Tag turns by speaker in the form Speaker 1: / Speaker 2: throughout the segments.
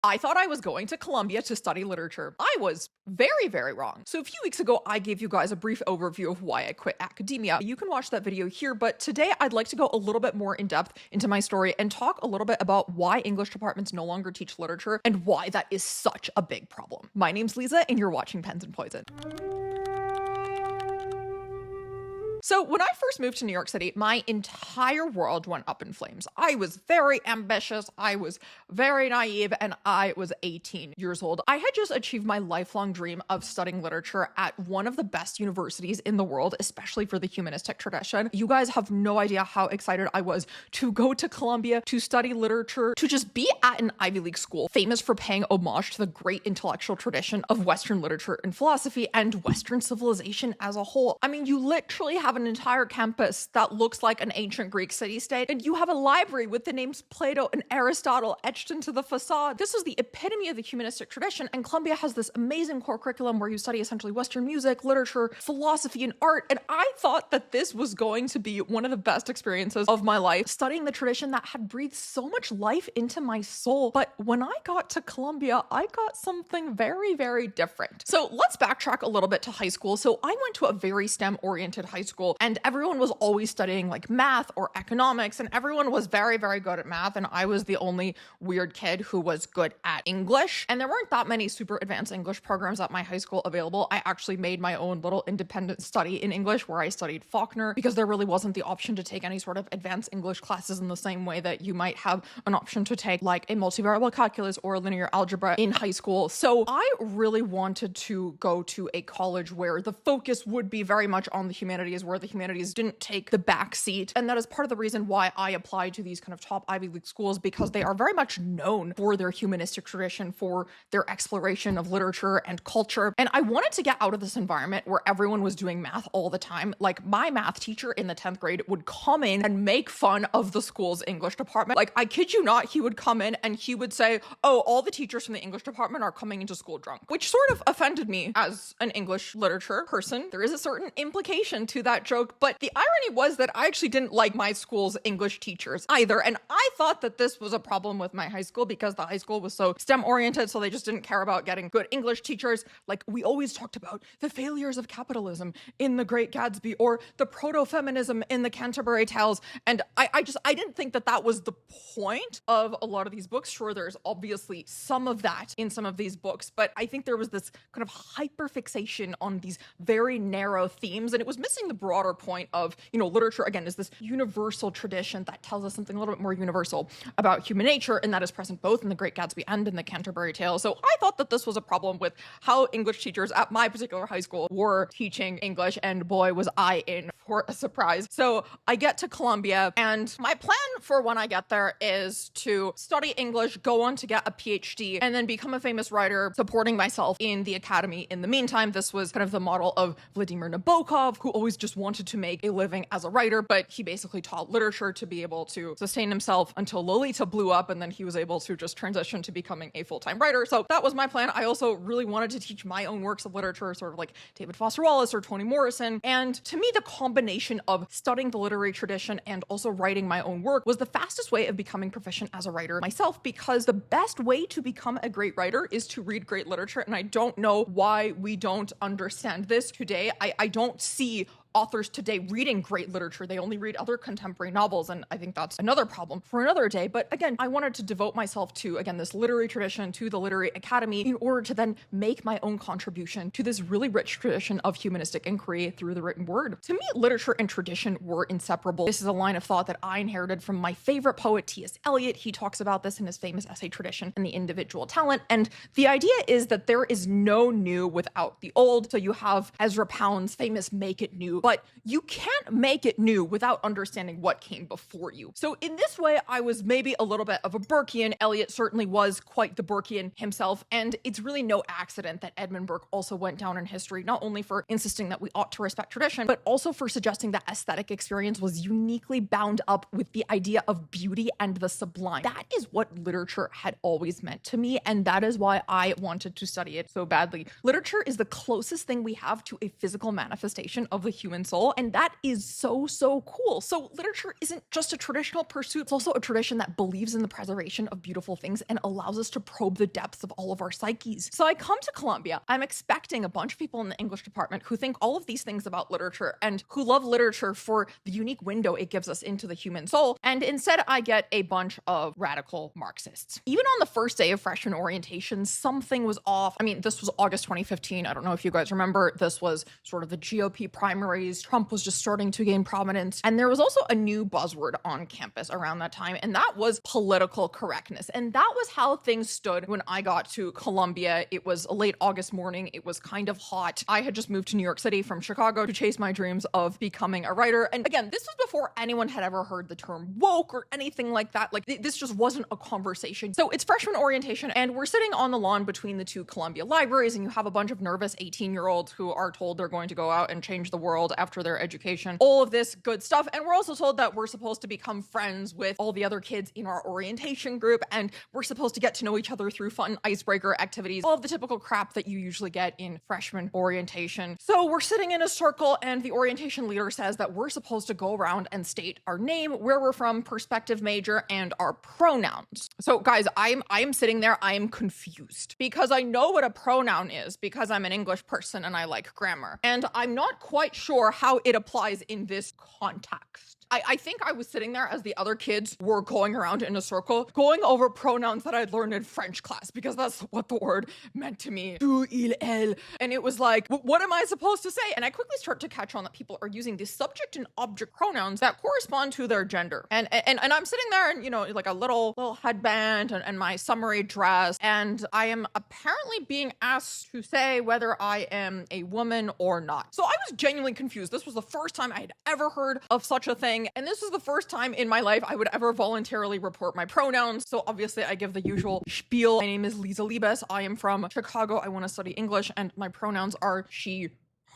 Speaker 1: I thought I was going to Columbia to study literature. I was very, very wrong. So a few weeks ago, I gave you guys a brief overview of why I quit academia. You can watch that video here, but today I'd like to go a little bit more in depth into my story and talk a little bit about why English departments no longer teach literature and why that is such a big problem. My name's Lisa, and you're watching Pens and Poison. So when I first moved to New York City, my entire world went up in flames. I was very ambitious, I was very naive, and I was 18 years old. I had just achieved my lifelong dream of studying literature at one of the best universities in the world, especially for the humanistic tradition. You guys have no idea how excited I was to go to Columbia, to study literature, to just be at an Ivy League school, famous for paying homage to the great intellectual tradition of Western literature and philosophy and Western civilization as a whole. I mean, you literally have an entire campus that looks like an ancient Greek city-state, and you have a library with the names Plato and Aristotle etched into the facade. This is the epitome of the humanistic tradition, and Columbia has this amazing core curriculum where you study essentially Western music, literature, philosophy, and art, and I thought that this was going to be one of the best experiences of my life, studying the tradition that had breathed so much life into my soul. But when I got to Columbia, I got something very, very different. So let's backtrack a little bit to high school. So I went to a very STEM-oriented high school, and everyone was always studying like math or economics, and everyone was very, very good at math, and I was the only weird kid who was good at English. And there weren't that many super advanced English programs at my high school available. I actually made my own little independent study in English where I studied Faulkner because there really wasn't the option to take any sort of advanced English classes in the same way that you might have an option to take like a multivariable calculus or linear algebra in high school. So I really wanted to go to a college where the focus would be very much on the humanities, where the humanities didn't take the back seat. And that is part of the reason why I applied to these kind of top Ivy League schools, because they are very much known for their humanistic tradition, for their exploration of literature and culture. And I wanted to get out of this environment where everyone was doing math all the time. Like my math teacher in the 10th grade would come in and make fun of the school's English department. Like, I kid you not, he would come in and he would say, "Oh, all the teachers from the English department are coming into school drunk," which sort of offended me as an English literature person. There is a certain implication to that joke, but the irony was that I actually didn't like my school's English teachers either. And I thought that this was a problem with my high school because the high school was so STEM oriented, so they just didn't care about getting good English teachers. Like, we always talked about the failures of capitalism in The Great Gatsby or the proto-feminism in the Canterbury Tales. And I didn't think that that was the point of a lot of these books. Sure, there's obviously some of that in some of these books, but I think there was this kind of hyper fixation on these very narrow themes, and it was missing the broader point of, literature, again, is this universal tradition that tells us something a little bit more universal about human nature, and that is present both in The Great Gatsby and in the Canterbury Tales. So I thought that this was a problem with how English teachers at my particular high school were teaching English, and boy, was I in for a surprise. So I get to Columbia, and my plan for when I get there is to study English, go on to get a PhD, and then become a famous writer, supporting myself in the academy in the meantime. This was kind of the model of Vladimir Nabokov, who always just wanted to make a living as a writer, but he basically taught literature to be able to sustain himself until Lolita blew up, and then he was able to just transition to becoming a full-time writer. So that was my plan. I also really wanted to teach my own works of literature, sort of like David Foster Wallace or Toni Morrison. And to me, the combination of studying the literary tradition and also writing my own work was the fastest way of becoming proficient as a writer myself, because the best way to become a great writer is to read great literature. And I don't know why we don't understand this today. I don't see authors today reading great literature. They only read other contemporary novels, and I think that's another problem for another day. But again, I wanted to devote myself to, again, this literary tradition, to the literary academy, in order to then make my own contribution to this really rich tradition of humanistic inquiry through the written word. To me, literature and tradition were inseparable. This is a line of thought that I inherited from my favorite poet, T.S. Eliot. He talks about this in his famous essay, Tradition and the Individual Talent. And the idea is that there is no new without the old. So you have Ezra Pound's famous Make It New, but you can't make it new without understanding what came before you. So in this way, I was maybe a little bit of a Burkean. Eliot certainly was quite the Burkean himself, and it's really no accident that Edmund Burke also went down in history, not only for insisting that we ought to respect tradition, but also for suggesting that aesthetic experience was uniquely bound up with the idea of beauty and the sublime. That is what literature had always meant to me, and that is why I wanted to study it so badly. Literature is the closest thing we have to a physical manifestation of the human human soul. And that is so, so cool. So literature isn't just a traditional pursuit. It's also a tradition that believes in the preservation of beautiful things and allows us to probe the depths of all of our psyches. So I come to Columbia. I'm expecting a bunch of people in the English department who think all of these things about literature and who love literature for the unique window it gives us into the human soul. And instead, I get a bunch of radical Marxists. Even on the first day of freshman orientation, something was off. I mean, this was August 2015. I don't know if you guys remember. This was sort of the GOP primaries. Trump was just starting to gain prominence. And there was also a new buzzword on campus around that time, and that was political correctness. And that was how things stood when I got to Columbia. It was a late August morning. It was kind of hot. I had just moved to New York City from Chicago to chase my dreams of becoming a writer. And again, this was before anyone had ever heard the term woke or anything like that. Like, this just wasn't a conversation. So it's freshman orientation, and we're sitting on the lawn between the two Columbia libraries, and you have a bunch of nervous 18-year-olds who are told they're going to go out and change the world after their education. All of this good stuff. And we're also told that we're supposed to become friends with all the other kids in our orientation group, and we're supposed to get to know each other through fun icebreaker activities, all of the typical crap that you usually get in freshman orientation. So we're sitting in a circle, and the orientation leader says that we're supposed to go around and state our name, where we're from, perspective major, and our pronouns. So guys, I'm sitting there, I am confused because I know what a pronoun is because I'm an English person and I like grammar. And I'm not quite sure how it applies in this context. I think I was sitting there as the other kids were going around in a circle, going over pronouns that I'd learned in French class, because that's what the word meant to me. Tu, il, elle. And it was like, what am I supposed to say? And I quickly start to catch on that people are using these subject and object pronouns that correspond to their gender. And I'm sitting there in, like a little headband and my summery dress. And I am apparently being asked to say whether I am a woman or not. So I was genuinely confused. This was the first time I had ever heard of such a thing. And this was the first time in my life I would ever voluntarily report my pronouns. So obviously I give the usual spiel. My name is Lisa Liebes. I am from Chicago. I want to study English, and my pronouns are she,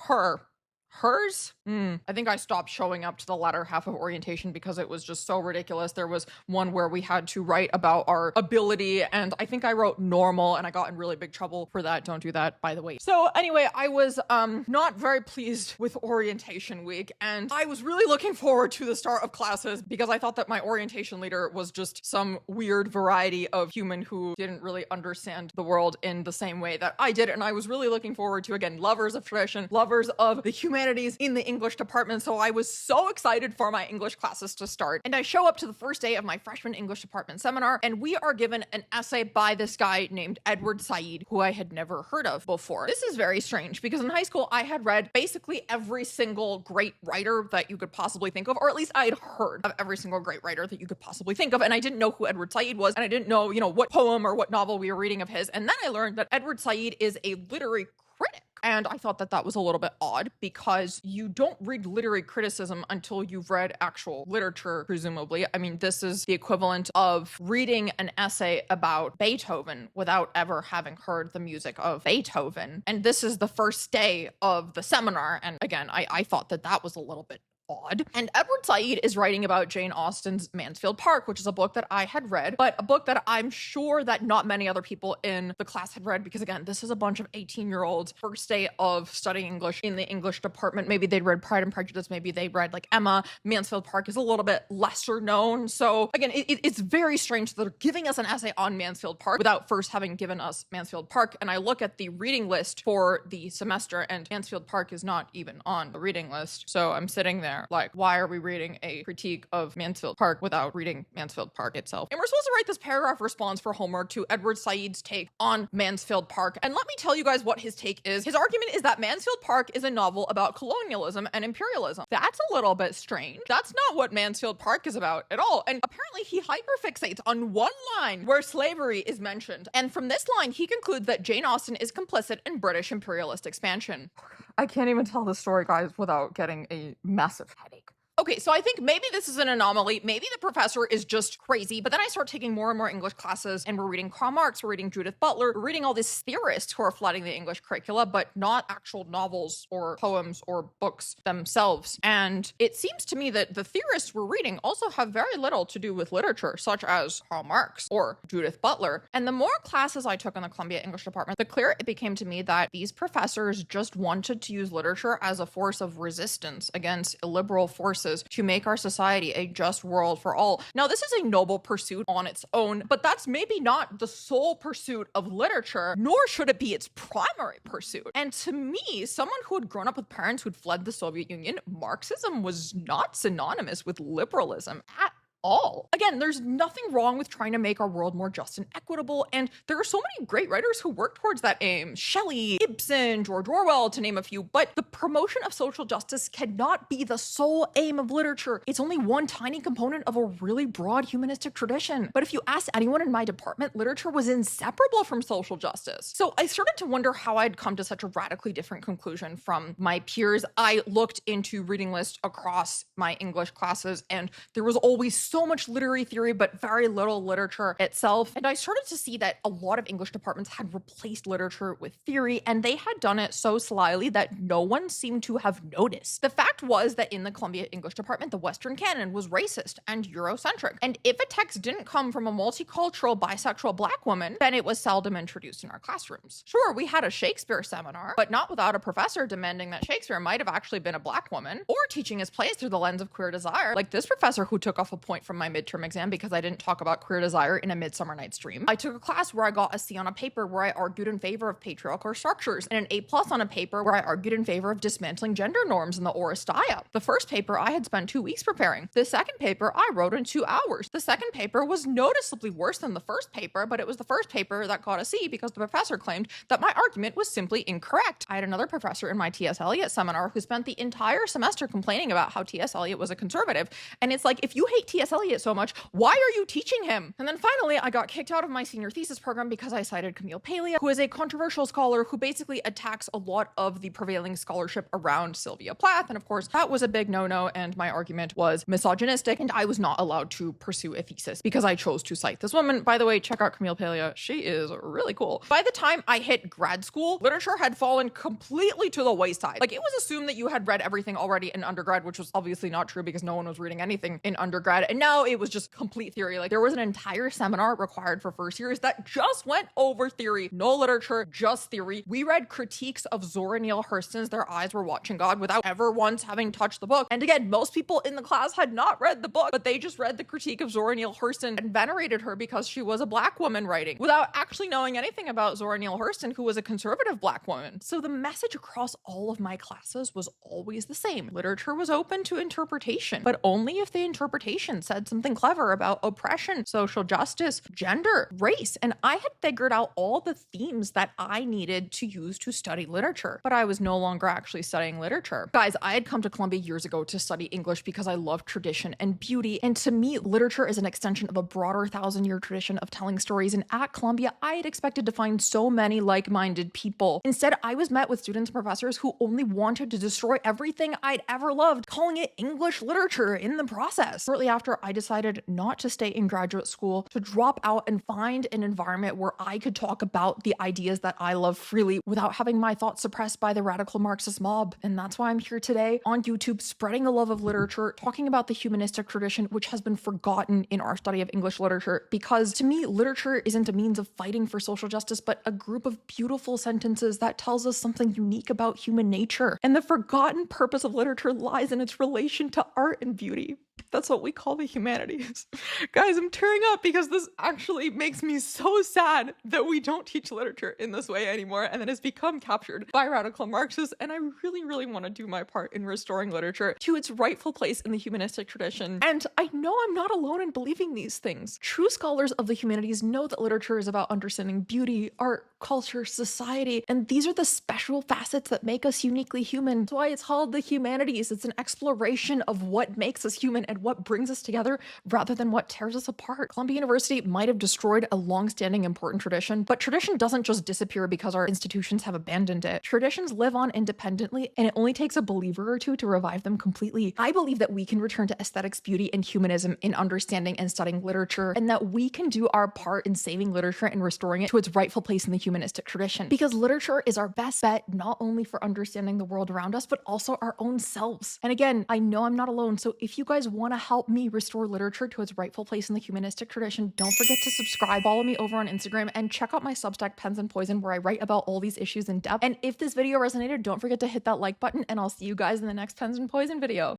Speaker 1: her. Hers? I think I stopped showing up to the latter half of orientation because it was just so ridiculous. There was one where we had to write about our ability, and I think I wrote normal, and I got in really big trouble for that. Don't do that, by the way. So anyway, I was not very pleased with orientation week, and I was really looking forward to the start of classes because I thought that my orientation leader was just some weird variety of human who didn't really understand the world in the same way that I did. And I was really looking forward to, again, lovers of tradition, lovers of the humanities in the English department. So I was so excited for my English classes to start. And I show up to the first day of my freshman English department seminar, and we are given an essay by this guy named Edward Said, who I had never heard of before. This is very strange because in high school, I had read basically every single great writer that you could possibly think of, or at least I had heard of every single great writer that you could possibly think of. And I didn't know who Edward Said was, and I didn't know, what poem or what novel we were reading of his. And then I learned that Edward Said is a literary critic. And I thought that that was a little bit odd because you don't read literary criticism until you've read actual literature, presumably. I mean, this is the equivalent of reading an essay about Beethoven without ever having heard the music of Beethoven. And this is the first day of the seminar. And again, I thought that that was a little bit odd. And Edward Said is writing about Jane Austen's Mansfield Park, which is a book that I had read, but a book that I'm sure that not many other people in the class had read, because again, this is a bunch of 18-year-olds, first day of studying English in the English department. Maybe they'd read Pride and Prejudice, maybe they read like Emma. Mansfield Park is a little bit lesser known. So again, it's very strange that they're giving us an essay on Mansfield Park without first having given us Mansfield Park. And I look at the reading list for the semester, and Mansfield Park is not even on the reading list. So I'm sitting there like, why are we reading a critique of Mansfield Park without reading Mansfield Park itself? And we're supposed to write this paragraph response for homework to Edward Said's take on Mansfield Park. And let me tell you guys what his take is. His argument is that Mansfield Park is a novel about colonialism and imperialism. That's a little bit strange. That's not what Mansfield Park is about at all. And apparently he hyperfixates on one line where slavery is mentioned. And from this line, he concludes that Jane Austen is complicit in British imperialist expansion. I can't even tell this story, guys, without getting a massive headache. Okay, so I think maybe this is an anomaly. Maybe the professor is just crazy. But then I start taking more and more English classes, and we're reading Karl Marx, we're reading Judith Butler, we're reading all these theorists who are flooding the English curricula, but not actual novels or poems or books themselves. And it seems to me that the theorists we're reading also have very little to do with literature, such as Karl Marx or Judith Butler. And the more classes I took in the Columbia English department, the clearer it became to me that these professors just wanted to use literature as a force of resistance against illiberal forces to make our society a just world for all. Now, this is a noble pursuit on its own, but that's maybe not the sole pursuit of literature, nor should it be its primary pursuit. And to me, someone who had grown up with parents who'd fled the Soviet Union, Marxism was not synonymous with liberalism at all. Again, there's nothing wrong with trying to make our world more just and equitable, and there are so many great writers who work towards that aim. Shelley, Ibsen, George Orwell, to name a few, but the promotion of social justice cannot be the sole aim of literature. It's only one tiny component of a really broad humanistic tradition. But if you ask anyone in my department, literature was inseparable from social justice. So I started to wonder how I'd come to such a radically different conclusion from my peers. I looked into reading lists across my English classes, and there was always so much literary theory, but very little literature itself. And I started to see that a lot of English departments had replaced literature with theory, and they had done it so slyly that no one seemed to have noticed. The fact was that in the Columbia English department, the Western canon was racist and Eurocentric. And if a text didn't come from a multicultural, bisexual Black woman, then it was seldom introduced in our classrooms. Sure, we had a Shakespeare seminar, but not without a professor demanding that Shakespeare might have actually been a Black woman, or teaching his plays through the lens of queer desire, like this professor who took off a point from my midterm exam because I didn't talk about queer desire in a Midsummer Night's Dream. I took a class where I got a C on a paper where I argued in favor of patriarchal structures, and an A+ on a paper where I argued in favor of dismantling gender norms in the Oresteia. The first paper I had spent 2 weeks preparing. The second paper I wrote in 2 hours. The second paper was noticeably worse than the first paper, but it was the first paper that got a C because the professor claimed that my argument was simply incorrect. I had another professor in my T.S. Eliot seminar who spent the entire semester complaining about how T.S. Eliot was a conservative. And it's like, if you hate T.S. Eliot so much, why are you teaching him? And then finally, I got kicked out of my senior thesis program because I cited Camille Paglia, who is a controversial scholar who basically attacks a lot of the prevailing scholarship around Sylvia Plath. And of course, that was a big no-no, and my argument was misogynistic, and I was not allowed to pursue a thesis because I chose to cite this woman. By the way, check out Camille Paglia. She is really cool. By the time I hit grad school, literature had fallen completely to the wayside. Like, it was assumed that you had read everything already in undergrad, which was obviously not true because no one was reading anything in undergrad. And now it was just complete theory. Like, there was an entire seminar required for first years that just went over theory. No literature, just theory. We read critiques of Zora Neale Hurston's Their Eyes Were Watching God without ever once having touched the book. And again, most people in the class had not read the book, but they just read the critique of Zora Neale Hurston and venerated her because she was a Black woman writing, without actually knowing anything about Zora Neale Hurston, who was a conservative Black woman. So the message across all of my classes was always the same. Literature was open to interpretation, but only if the interpretation said something clever about oppression, social justice, gender, race. And I had figured out all the themes that I needed to use to study literature, but I was no longer actually studying literature. Guys, I had come to Columbia years ago to study English because I love tradition and beauty. And to me, literature is an extension of a broader 1,000-year tradition of telling stories. And at Columbia, I had expected to find so many like-minded people. Instead, I was met with students and professors who only wanted to destroy everything I'd ever loved, calling it English literature in the process. Shortly after, I decided not to stay in graduate school, to drop out and find an environment where I could talk about the ideas that I love freely without having my thoughts suppressed by the radical Marxist mob. And that's why I'm here today on YouTube, spreading the love of literature, talking about the humanistic tradition, which has been forgotten in our study of English literature. Because to me, literature isn't a means of fighting for social justice, but a group of beautiful sentences that tells us something unique about human nature. And the forgotten purpose of literature lies in its relation to art and beauty. That's what we call the humanities. Guys, I'm tearing up because this actually makes me so sad that we don't teach literature in this way anymore, and that has become captured by radical Marxists. And I really, really want to do my part in restoring literature to its rightful place in the humanistic tradition. And I know I'm not alone in believing these things. True scholars of the humanities know that literature is about understanding beauty, art, culture, society, and these are the special facets that make us uniquely human. That's why it's called the humanities. It's an exploration of what makes us human and what brings us together rather than what tears us apart. Columbia University might have destroyed a long-standing important tradition, but tradition doesn't just disappear because our institutions have abandoned it. Traditions live on independently, and it only takes a believer or two to revive them completely. I believe that we can return to aesthetics, beauty, and humanism in understanding and studying literature, and that we can do our part in saving literature and restoring it to its rightful place in the humanistic tradition. Because literature is our best bet, not only for understanding the world around us, but also our own selves. And again, I know I'm not alone, so if you guys want to help me restore literature to its rightful place in the humanistic tradition, don't forget to subscribe, follow me over on Instagram, and check out my Substack, Pens and Poison, where I write about all these issues in depth. And if this video resonated, don't forget to hit that like button, and I'll see you guys in the next Pens and Poison video.